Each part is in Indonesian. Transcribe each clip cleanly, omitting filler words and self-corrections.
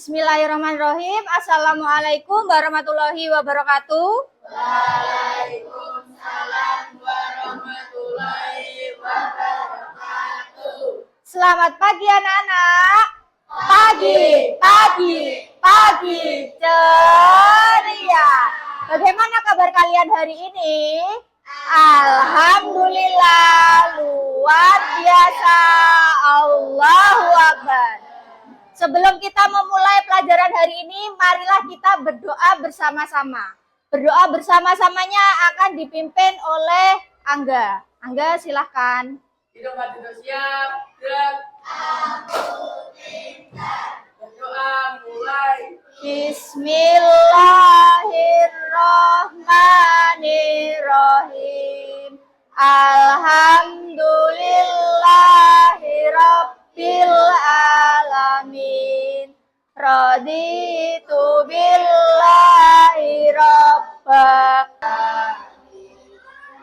Bismillahirrahmanirrahim. Assalamualaikum warahmatullahi wabarakatuh. Waalaikumsalam warahmatullahi wabarakatuh. Selamat pagi anak-anak. Pagi ceria. Bagaimana kabar kalian hari ini? Alhamdulillah, luar biasa. Allahu Akbar. Sebelum kita memulai pelajaran hari ini, marilah kita berdoa bersama-sama. Berdoa bersama-samanya akan dipimpin oleh Angga. Angga, silahkan. Hidup mati siap, gerak. Berdoa mulai. Bismillahirrahmanirrahim. Alhamdulillahirabbil alamin. Raditu billahi rabba.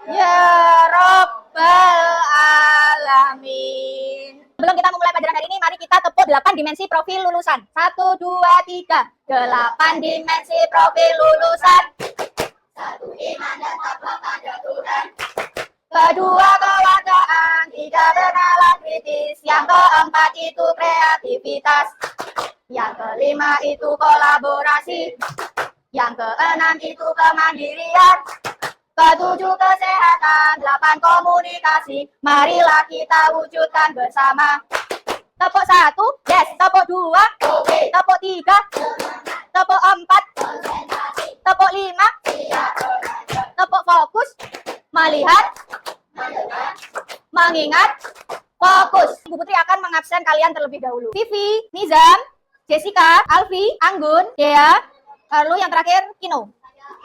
Ya Rabbal alamin. Sebelum kita memulai pelajaran hari ini, mari kita tepuk 8 dimensi profil lulusan. 1, 2, 3. 8 dimensi profil lulusan. 1. Iman dan takwa pada Tuhan. 2. Kewargaan. 3. Bernalar kritis. Yang keempat itu kreativitas. Yang kelima itu kolaborasi. Yang keenam itu kemandirian. 7. Kesehatan. 8. Komunikasi. Marilah kita wujudkan bersama. Tepuk 1, yes. Tepuk 2, Oke. tepuk 3, tepuk 4, tepuk 5, tepuk fokus, melihat, mengingat, fokus. Bu Putri akan mengabsen kalian terlebih dahulu. Vivi, Nizam, Jessica, Alfi, Anggun, Dea, lalu yang terakhir Kino.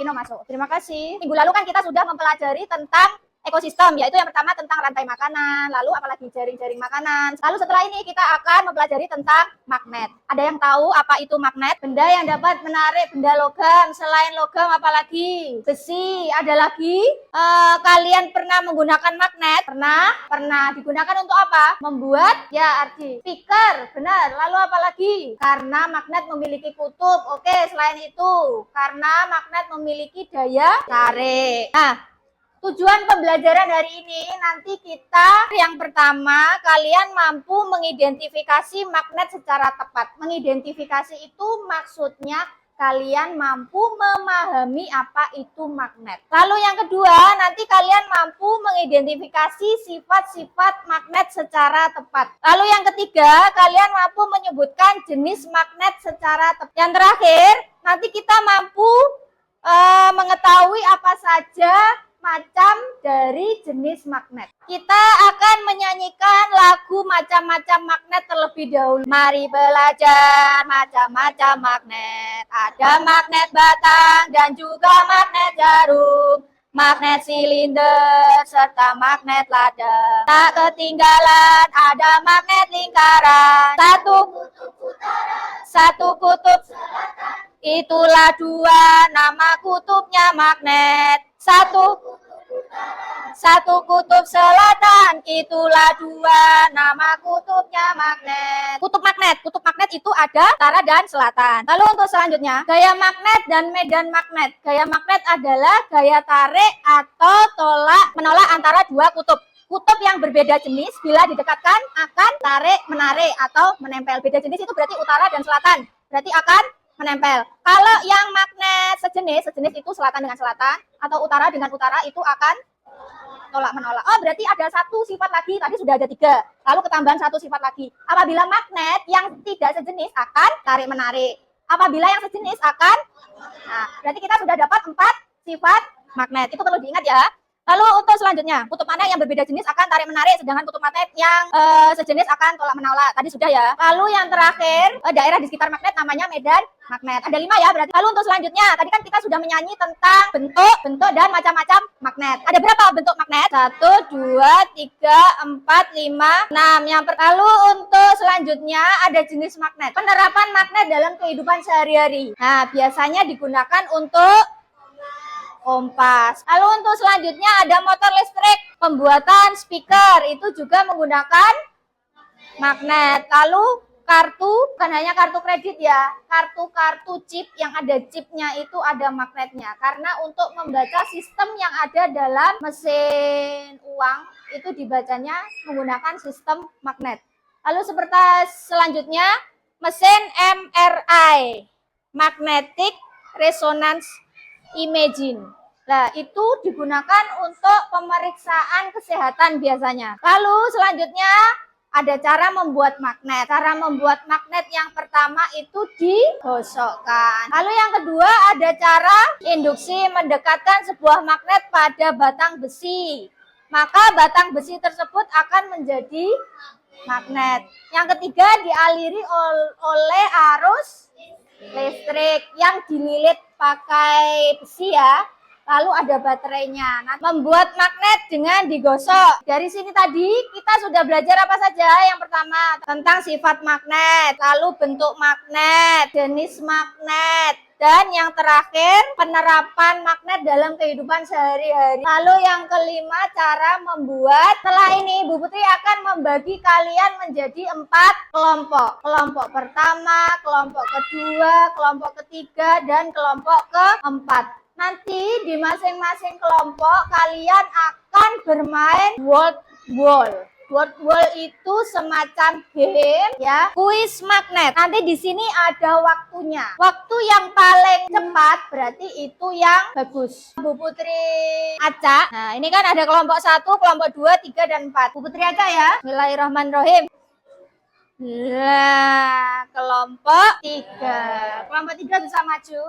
Kino masuk. Terima kasih. Minggu lalu kan kita sudah mempelajari tentang ekosistem, yaitu yang pertama tentang rantai makanan, lalu apalagi jaring-jaring makanan. Lalu setelah ini kita akan mempelajari tentang magnet. Ada yang tahu apa itu magnet? Benda yang dapat menarik benda logam. Selain logam apalagi? Besi. Ada lagi? Kalian pernah menggunakan magnet? Pernah digunakan untuk apa? Membuat? Ya, Ardi. Speaker. Benar. Lalu apalagi? Karena magnet memiliki kutub. Oke, selain itu, karena magnet memiliki daya tarik. Nah, tujuan pembelajaran hari ini nanti kita yang pertama kalian mampu mengidentifikasi magnet secara tepat. Mengidentifikasi itu maksudnya kalian mampu memahami apa itu magnet. Lalu yang kedua nanti kalian mampu mengidentifikasi sifat-sifat magnet secara tepat. Lalu yang ketiga kalian mampu menyebutkan jenis magnet secara tepat. Yang terakhir nanti kita mampu mengetahui apa saja macam dari jenis magnet. Kita akan menyanyikan lagu macam-macam magnet terlebih dahulu. Mari belajar macam-macam magnet. Ada magnet batang dan juga magnet jarum, magnet silinder serta magnet lada. Tak ketinggalan ada magnet lingkaran. Satu kutub itulah dua nama kutubnya magnet. Satu kutub selatan, itulah dua nama kutubnya magnet. Kutub magnet itu ada utara dan selatan. Lalu untuk selanjutnya, gaya magnet dan medan magnet. Gaya magnet adalah gaya tarik atau menolak antara dua kutub. Kutub yang berbeda jenis bila didekatkan akan tarik, menarik atau menempel. Beda jenis itu berarti utara dan selatan. Berarti akan menempel. Kalau yang magnet sejenis itu selatan dengan selatan atau utara dengan utara itu akan menolak. Oh, berarti ada satu sifat lagi. Tadi sudah ada 3. Lalu ketambahan satu sifat lagi. Apabila magnet yang tidak sejenis akan tarik menarik. Apabila yang sejenis akan berarti kita sudah dapat 4 sifat magnet. Itu perlu diingat ya. Lalu untuk selanjutnya, kutub magnet yang berbeda jenis akan tarik menarik, sedangkan kutub magnet yang sejenis akan tolak menolak. Tadi sudah ya. Lalu yang terakhir, daerah di sekitar magnet namanya medan magnet. Ada 5 ya berarti. Lalu untuk selanjutnya, tadi kan kita sudah menyanyi tentang bentuk dan macam-macam magnet. Ada berapa bentuk magnet? 1, 2, 3, 4, 5, 6. Lalu untuk selanjutnya ada jenis magnet. Penerapan magnet dalam kehidupan sehari-hari. Nah, biasanya digunakan untuk kompas. Lalu untuk selanjutnya ada motor listrik. Pembuatan speaker itu juga menggunakan magnet. Lalu kartu, bukan hanya kartu kredit ya, kartu-kartu chip yang ada chipnya itu ada magnetnya. Karena untuk membaca sistem yang ada dalam mesin uang itu dibacanya menggunakan sistem magnet. Lalu seperti selanjutnya, mesin MRI, Magnetic Resonance Imaging. Nah, itu digunakan untuk pemeriksaan kesehatan biasanya. Lalu selanjutnya ada cara membuat magnet. Cara membuat magnet yang pertama itu digosokkan. Lalu yang kedua ada cara induksi mendekatkan sebuah magnet pada batang besi. Maka batang besi tersebut akan menjadi magnet. Yang ketiga dialiri oleh arus listrik yang dililit pakai besi ya. Lalu ada baterainya. Nah, membuat magnet dengan digosok. Dari sini tadi kita sudah belajar apa saja? Yang pertama tentang sifat magnet, lalu bentuk magnet, jenis magnet, dan yang terakhir penerapan magnet dalam kehidupan sehari-hari. Lalu yang kelima cara membuat. Setelah ini Bu Putri akan membagi kalian menjadi 4 kelompok. Kelompok pertama, kelompok kedua, kelompok ketiga, dan kelompok keempat. Nanti di masing-masing kelompok kalian akan bermain word wall. Word wall itu semacam game ya, kuis magnet. Nanti di sini ada waktunya. Waktu yang paling cepat berarti itu yang bagus. Bu Putri acak. Nah, ini kan ada kelompok 1, kelompok 2, 3, dan 4. Bu Putri acak ya. Bismillahirrahmanirrahim. Nah, kelompok 3. Kelompok 3 bisa maju.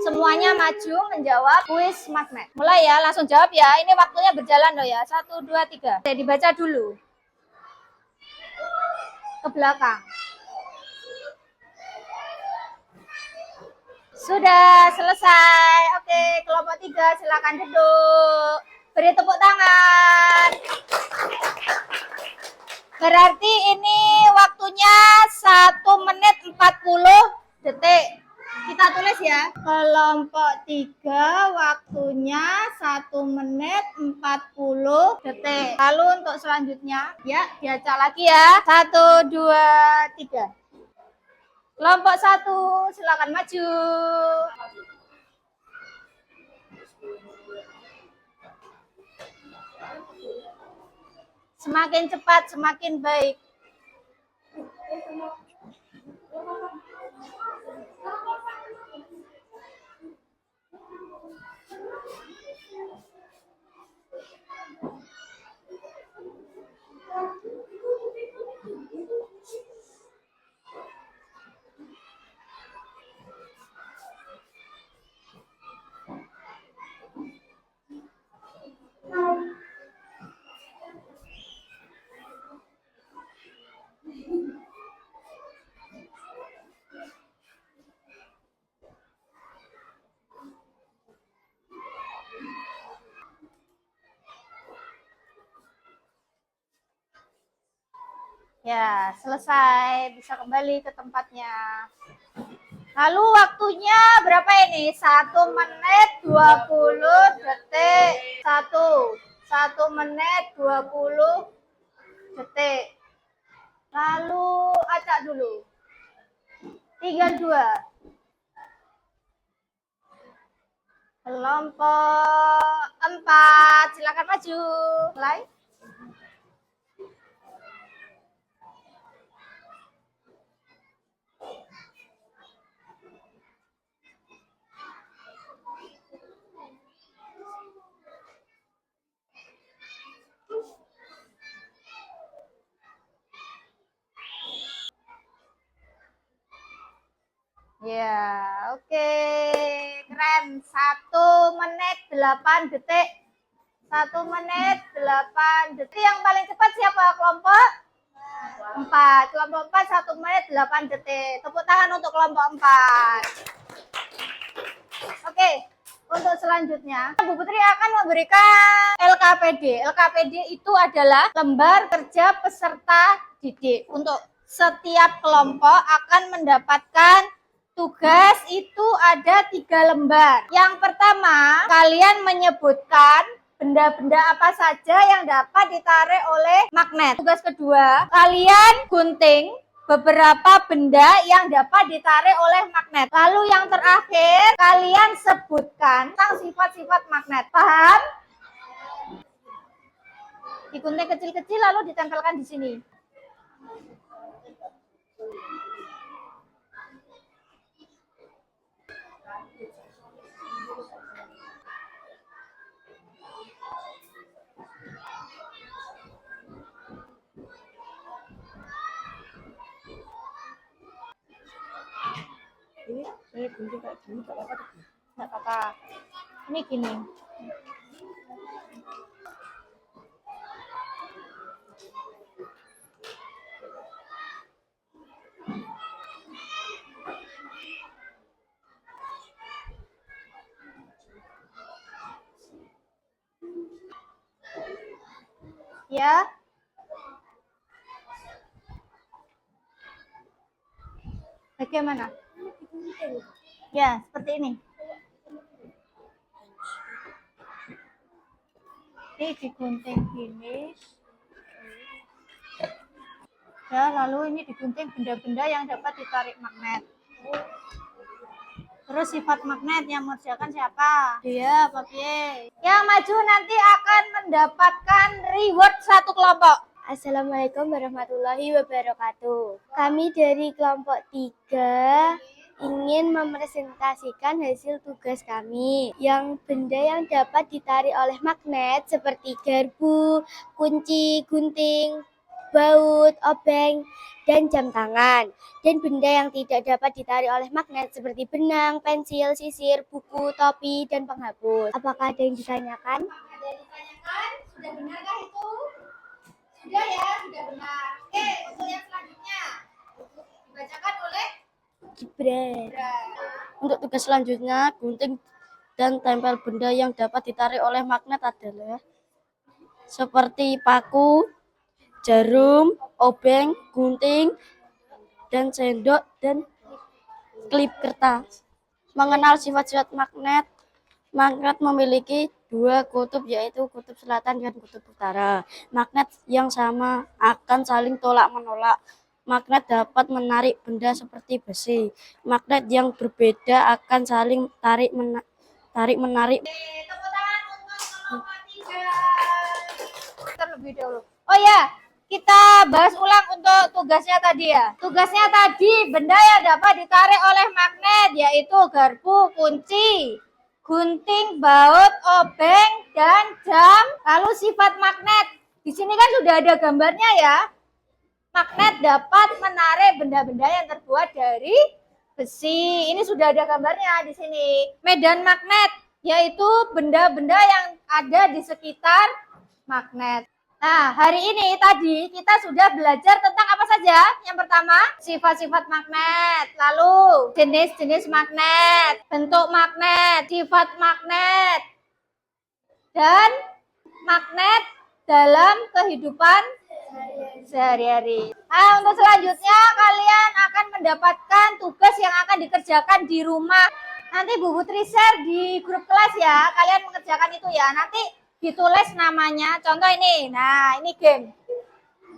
Semuanya maju menjawab kuis magnet. Mulai ya, langsung jawab ya. Ini waktunya berjalan loh ya. 1, 2, 3. Oke, dibaca dulu. Ke belakang. Sudah selesai. Oke, kelompok 3 silakan duduk. Beri tepuk tangan. Berarti ini waktunya 1 menit 40 detik. Kita tulis ya. Kelompok 3 waktunya 1 menit 40 detik. Lalu untuk selanjutnya, ya diacak lagi ya. 1, 2, 3. Kelompok 1 silakan maju. Semakin cepat, semakin baik. Ya, selesai. Bisa kembali ke tempatnya. Lalu waktunya berapa ini? 1 menit 20 detik. 1 menit 20 detik. Lalu acak dulu. 32. Kelompok 4. Silakan maju. Mulai. Ya, oke. Keren. 1 menit 8 detik. 1 menit 8 detik. Yang paling cepat siapa? Kelompok 4. Kelompok 4 1 menit 8 detik. Tepuk tangan untuk kelompok 4. Oke. Untuk selanjutnya, Bu Putri akan memberikan LKPD. LKPD itu adalah lembar kerja peserta didik. Untuk setiap kelompok akan mendapatkan tugas itu ada 3 lembar. Yang pertama, kalian menyebutkan benda-benda apa saja yang dapat ditarik oleh magnet. Tugas kedua, kalian gunting beberapa benda yang dapat ditarik oleh magnet. Lalu yang terakhir, kalian sebutkan tentang sifat-sifat magnet. Paham? Digunting kecil-kecil lalu ditempelkan di sini. Ini saya gunting kayak gini, gak apa-apa. Nggak apa-apa. Ini gini. Ya. Bagaimana? Ya, seperti ini. Ini digunting gini. Ya, lalu ini digunting benda-benda yang dapat ditarik magnet. Terus sifat magnet yang mengerjakan siapa? Dia, Papi. Yang maju nanti akan mendapatkan reward 1 kelompok. Assalamualaikum warahmatullahi wabarakatuh. Kami dari kelompok 3 ingin mempresentasikan hasil tugas kami. Yang benda yang dapat ditarik oleh magnet seperti garpu, kunci, gunting, baut, obeng, dan jam tangan. Dan benda yang tidak dapat ditarik oleh magnet seperti benang, pensil, sisir, buku, topi, dan penghapus. Apakah ada yang ditanyakan? Ada yang ditanyakan? Sudah benarkah itu? Sudah ya, sudah benar. Oke, untuk yang selanjutnya dibacakan oleh Gibran. Untuk tugas selanjutnya, gunting dan tempel benda yang dapat ditarik oleh magnet adalah seperti paku, jarum, obeng, gunting, dan sendok, dan klip kertas. Mengenal sifat-sifat magnet. Magnet memiliki 2 kutub, yaitu kutub selatan dan kutub utara. Magnet yang sama akan saling tolak-menolak. Magnet dapat menarik benda seperti besi. Magnet yang berbeda akan saling tarik-menarik. tepuk tangan untuk kelompok 3. Terlebih dahulu. Oh ya, kita bahas ulang untuk tugasnya tadi ya. Tugasnya tadi benda yang dapat ditarik oleh magnet yaitu garpu, kunci, gunting, baut, obeng, dan jam. Lalu sifat magnet. Di sini kan sudah ada gambarnya ya. Magnet dapat menarik benda-benda yang terbuat dari besi. Ini sudah ada gambarnya di sini. Medan magnet yaitu benda-benda yang ada di sekitar magnet. Nah, hari ini tadi kita sudah belajar tentang apa saja? Yang pertama, sifat-sifat magnet, lalu jenis-jenis magnet, bentuk magnet, sifat magnet, dan magnet dalam kehidupan sehari-hari. Nah, untuk selanjutnya kalian akan mendapatkan tugas yang akan dikerjakan di rumah. Nanti Bu Putri share di grup kelas ya. Kalian mengerjakan itu ya. Nanti ditulis namanya. Contoh ini. Nah, ini game.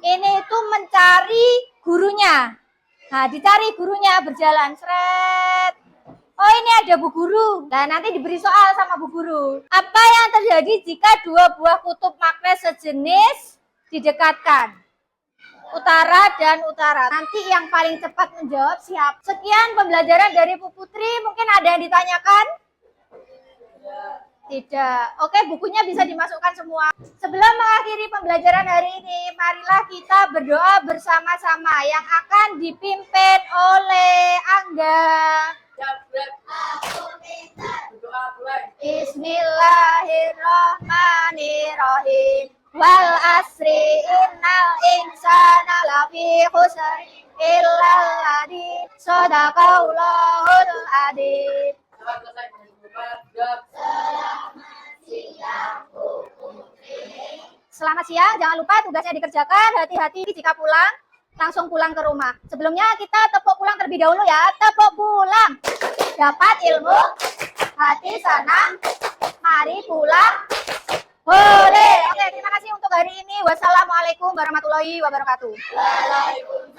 Ini itu mencari gurunya. Nah, dicari gurunya berjalan. Seret. Oh, ini ada Bu Guru. Nah, nanti diberi soal sama Bu Guru. Apa yang terjadi jika 2 buah kutub magnet sejenis didekatkan? Utara dan utara. Nanti yang paling cepat menjawab siap. Sekian pembelajaran dari Bu Putri. Mungkin ada yang ditanyakan? Tidak. Oke, bukunya bisa dimasukkan semua. Sebelum mengakhiri pembelajaran hari ini, marilah kita berdoa bersama-sama yang akan dipimpin oleh Angga. Bismillahirrahmanirrahim. Wal asri innal insana lafi khusr illa alladzi sadaqallahul adzim. Selamat siang, jangan lupa tugasnya dikerjakan. Hati-hati jika pulang, langsung pulang ke rumah. Sebelumnya kita tepuk pulang terlebih dahulu ya. Tepuk pulang. Dapat ilmu, hati senang, mari pulang. Boleh. Oke, terima kasih untuk hari ini. Wassalamualaikum warahmatullahi wabarakatuh. Waalaikumsalam.